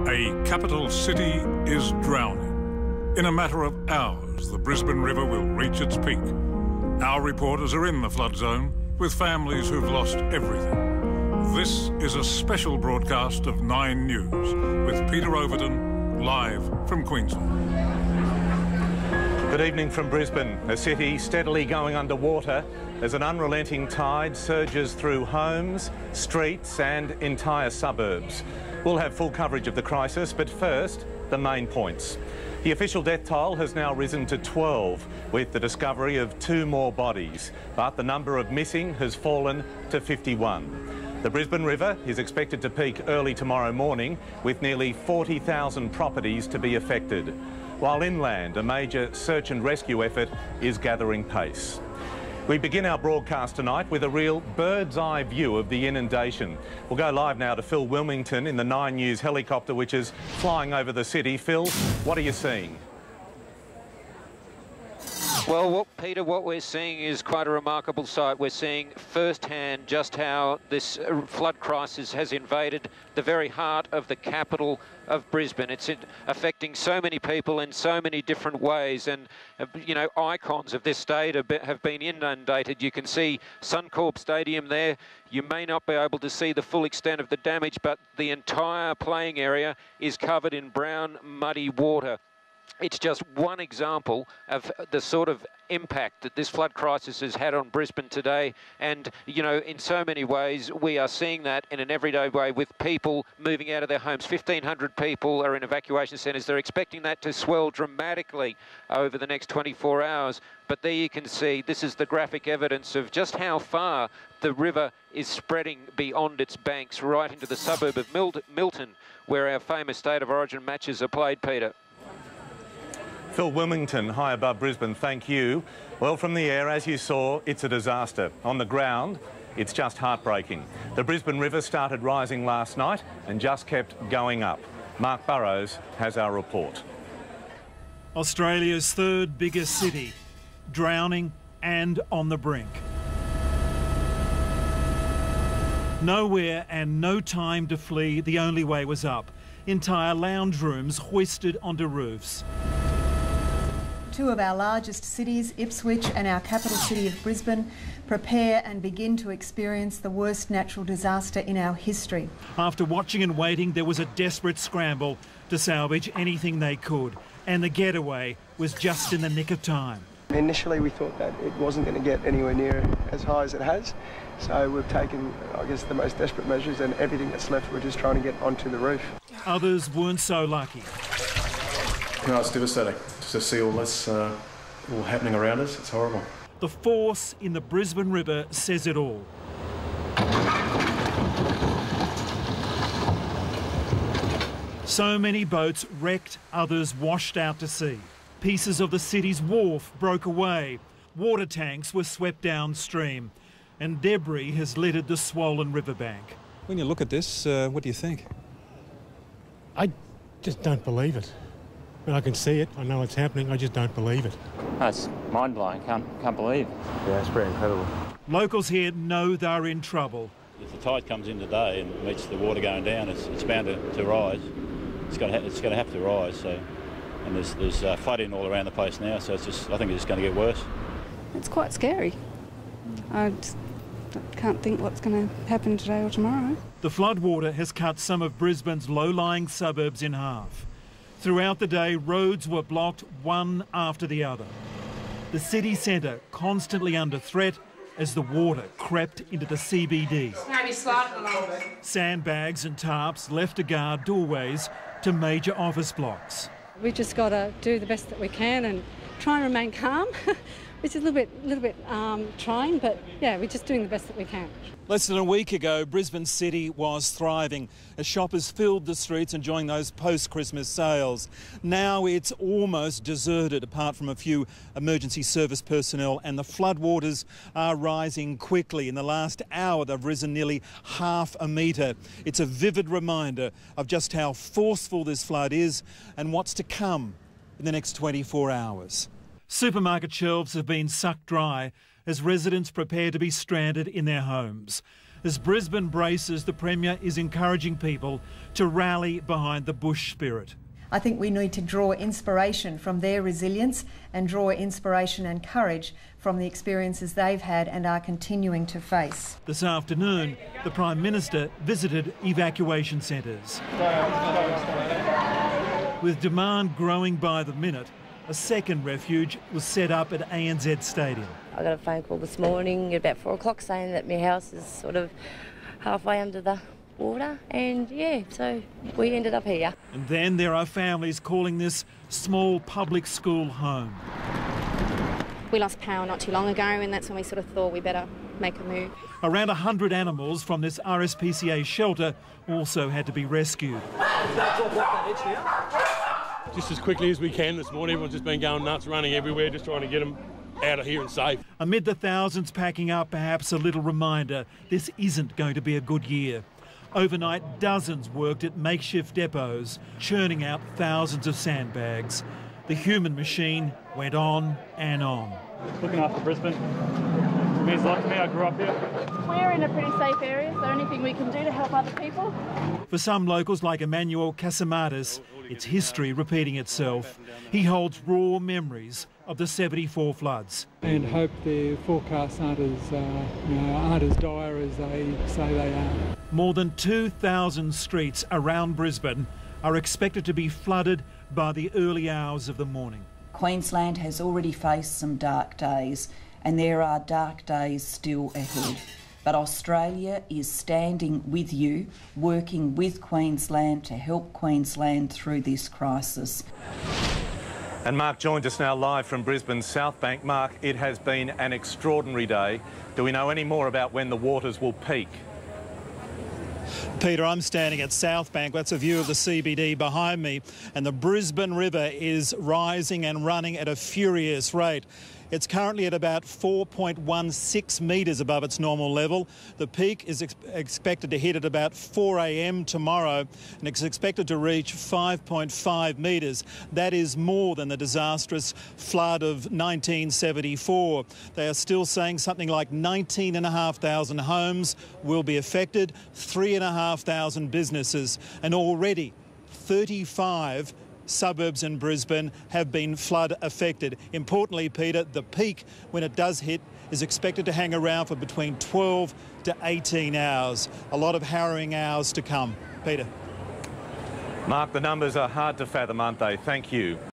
A capital city is drowning. In a matter of hours, the Brisbane River will reach its peak. Our reporters are in the flood zone with families who've lost everything. This is a special broadcast of 9 News with Peter Overton, live from Queensland. Good evening from Brisbane, a city steadily going underwater as an unrelenting tide surges through homes, streets and entire suburbs. We'll have full coverage of the crisis, but first, the main points. The official death toll has now risen to 12, with the discovery of 2 more bodies, but the number of missing has fallen to 51. The Brisbane River is expected to peak early tomorrow morning, with nearly 40,000 properties to be affected, while inland a major search and rescue effort is gathering pace. We begin our broadcast tonight with a real bird's-eye view of the inundation. We'll go live now to Phil Wilmington in the 9 News helicopter, which is flying over the city. Phil, what are you seeing? Well, Peter, what we're seeing is quite a remarkable sight. We're seeing firsthand just how this flood crisis has invaded the very heart of the capital of Brisbane. It's affecting so many people in so many different ways, and you know, icons of this state have been inundated. You can see Suncorp Stadium there. You may not be able to see the full extent of the damage, but the entire playing area is covered in brown, muddy water. It's just one example of the sort of impact that this flood crisis has had on Brisbane today. And, you know, in so many ways, we are seeing that in an everyday way with people moving out of their homes. 1,500 people are in evacuation centres. They're expecting that to swell dramatically over the next 24 hours. But there you can see, this is the graphic evidence of just how far the river is spreading beyond its banks, right into the suburb of Milton, where our famous State of Origin matches are played, Peter. Phil Wilmington, high above Brisbane, thank you. Well, from the air, as you saw, it's a disaster. On the ground, it's just heartbreaking. The Brisbane River started rising last night and just kept going up. Mark Burrows has our report. Australia's 3rd biggest city, drowning and on the brink. Nowhere and no time to flee, the only way was up. Entire lounge rooms hoisted onto roofs. 2 of our largest cities, Ipswich and our capital city of Brisbane, prepare and begin to experience the worst natural disaster in our history. After watching and waiting, there was a desperate scramble to salvage anything they could, and the getaway was just in the nick of time. Initially we thought that it wasn't going to get anywhere near as high as it has, so we've taken, I guess, the most desperate measures, and everything that's left we're just trying to get onto the roof. Others weren't so lucky. You know, it's devastating to see all this all happening around us. It's horrible. The force in the Brisbane River says it all. So many boats wrecked, others washed out to sea. Pieces of the city's wharf broke away. Water tanks were swept downstream, and debris has littered the swollen riverbank. When you look at this, what do you think? I just don't believe it. But I can see it, I know it's happening, I just don't believe it. That's mind-blowing, can't believe. Yeah, it's pretty incredible. Locals here know they're in trouble. If the tide comes in today and meets the water going down, it's bound to rise. It's going to have to rise. So, and there's flooding all around the place now. So I think it's just going to get worse. It's quite scary. I just can't think what's going to happen today or tomorrow. The floodwater has cut some of Brisbane's low-lying suburbs in half. Throughout the day, roads were blocked one after the other. The city centre constantly under threat as the water crept into the CBD. Sandbags and tarps left to guard doorways to major office blocks. We've just got to do the best that we can and try and remain calm, which is a little bit trying, but yeah, we're just doing the best that we can. Less than a week ago, Brisbane City was thriving as shoppers filled the streets enjoying those post-Christmas sales. Now it's almost deserted, apart from a few emergency service personnel, and the floodwaters are rising quickly. In the last hour, they've risen nearly half a metre. It's a vivid reminder of just how forceful this flood is and what's to come in the next 24 hours. Supermarket shelves have been sucked dry as residents prepare to be stranded in their homes. As Brisbane braces, the Premier is encouraging people to rally behind the bush spirit. I think we need to draw inspiration from their resilience and draw inspiration and courage from the experiences they've had and are continuing to face. This afternoon, the Prime Minister visited evacuation centres. With demand growing by the minute, a second refuge was set up at ANZ Stadium. I got a phone call this morning at about 4 o'clock saying that my house is sort of halfway under the water, and yeah, so we ended up here. And then there are families calling this small public school home. We lost power not too long ago, and that's when we sort of thought we better make a move. Around 100 animals from this RSPCA shelter also had to be rescued. Just as quickly as we can this morning. Everyone's just been going nuts, running everywhere, just trying to get them out of here and safe. Amid the thousands packing up, perhaps a little reminder, this isn't going to be a good year. Overnight, dozens worked at makeshift depots, churning out thousands of sandbags. The human machine went on and on. Looking after Brisbane means a lot to me. I grew up here. We're in a pretty safe area, so anything we can do to help other people. For some locals like Emmanuel Casamatis, it's history repeating itself. He holds raw memories of the 74 floods. And hope the forecasts aren't as dire as they say they are. More than 2,000 streets around Brisbane are expected to be flooded by the early hours of the morning. Queensland has already faced some dark days, and there are dark days still ahead. But Australia is standing with you, working with Queensland to help Queensland through this crisis. And Mark joins us now live from Brisbane's South Bank. Mark, it has been an extraordinary day. Do we know any more about when the waters will peak? Peter, I'm standing at South Bank. That's a view of the CBD behind me. And the Brisbane River is rising and running at a furious rate. It's currently at about 4.16 metres above its normal level. The peak is expected to hit at about 4 a.m. tomorrow, and it's expected to reach 5.5 metres. That is more than the disastrous flood of 1974. They are still saying something like 19,500 homes will be affected, 3,500 businesses, and already 35 suburbs in Brisbane have been flood affected. Importantly, Peter, the peak, when it does hit, is expected to hang around for between 12 to 18 hours. A lot of harrowing hours to come. Peter. Mark, the numbers are hard to fathom, aren't they? Thank you.